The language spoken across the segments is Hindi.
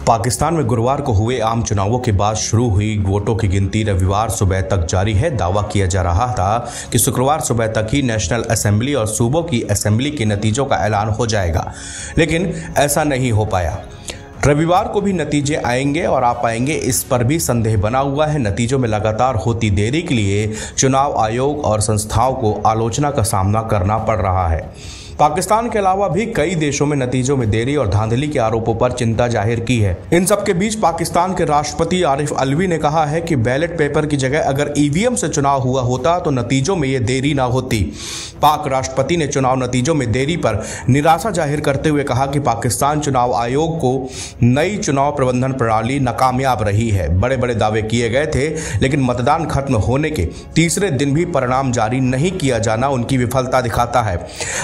पाकिस्तान में गुरुवार को हुए आम चुनावों के बाद शुरू हुई वोटों की गिनती रविवार सुबह तक जारी है। दावा किया जा रहा था कि शुक्रवार सुबह तक ही नेशनल असेंबली और सूबों की असेंबली के नतीजों का ऐलान हो जाएगा, लेकिन ऐसा नहीं हो पाया। रविवार को भी नतीजे आएंगे और आ पाएंगे, इस पर भी संदेह बना हुआ है। नतीजों में लगातार होती देरी के लिए चुनाव आयोग और संस्थाओं को आलोचना का सामना करना पड़ रहा है। पाकिस्तान के अलावा भी कई देशों में नतीजों में देरी और धांधली के आरोपों पर चिंता जाहिर की है। इन सबके बीच पाकिस्तान के राष्ट्रपति आरिफ अलवी ने कहा है कि बैलेट पेपर की जगह अगर ईवीएम से चुनाव हुआ होता तो नतीजों में ये देरी ना होती। पाक राष्ट्रपति ने चुनाव नतीजों में देरी पर निराशा जाहिर करते हुए कहा कि पाकिस्तान चुनाव आयोग को नई चुनाव प्रबंधन प्रणाली नाकामयाब रही है। बड़े बड़े दावे किए गए थे, लेकिन मतदान खत्म होने के तीसरे दिन भी परिणाम जारी नहीं किया जाना उनकी विफलता दिखाता है।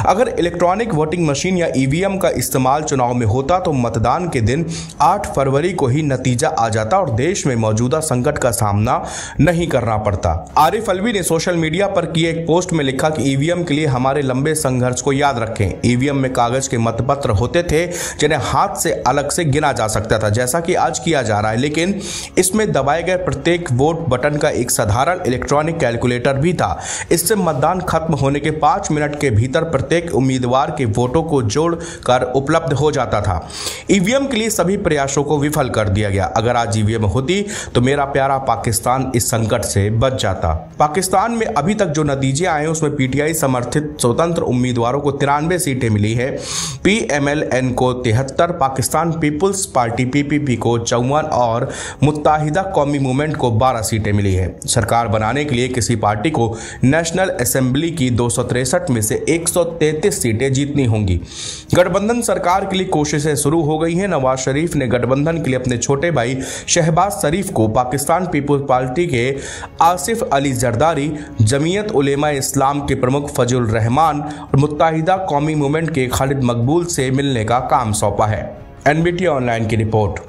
अगर इलेक्ट्रॉनिक वोटिंग मशीन या ईवीएम का इस्तेमाल चुनाव में होता तो मतदान के दिन 8 फरवरी को ही नतीजा आ जाता और देश में मौजूदा संकट का सामना नहीं करना पड़ता। आरिफ अलवी ने सोशल मीडिया पर किए एक पोस्ट में लिखा कि ईवीएम के लिए हमारे लंबे संघर्ष को याद रखें। ईवीएम में कागज के मतपत्र होते थे जिन्हें हाथ से अलग से गिना जा सकता था, जैसा कि आज किया जा रहा है, लेकिन इसमें दबाए गए प्रत्येक वोट बटन का एक साधारण इलेक्ट्रॉनिक कैलकुलेटर भी था। इससे मतदान खत्म होने के 5 मिनट के भीतर प्रत्येक उम्मीदवार के वोटों को जोड़कर उपलब्ध हो जाता था। ईवीएम के लिए सभी प्रयासों को विफल कर दिया गया। अगर आज ईवीएम होती तो मेरा प्यारा पाकिस्तान इस संकट से बच जाता। पाकिस्तान में अभी तक जो नतीजे आए उसमें पीटीआई समर्थित स्वतंत्र उम्मीदवारों को 93 सीटें मिली है, पीएमएलएन को 73, पाकिस्तान पीपुल्स पार्टी पीपीपी को 54 और मुत्ताहिदा कौमी मूवमेंट को 12 सीटें मिली है। सरकार बनाने के लिए किसी पार्टी को नेशनल असेंबली की 263 में से 133 सीटें जीतनी होंगी। गठबंधन सरकार के लिए कोशिशें शुरू हो गई हैं। नवाज शरीफ ने गठबंधन के लिए अपने छोटे भाई शहबाज शरीफ को, पाकिस्तान पीपुल्स पार्टी के आसिफ अली जरदारी, जमीयत उलेमा इस्लाम के प्रमुख फजल रहमान और मुत्ताहिदा कौमी मूवमेंट के खालिद मकबूल से मिलने का काम सौंपा है। एनबीटी ऑनलाइन की रिपोर्ट।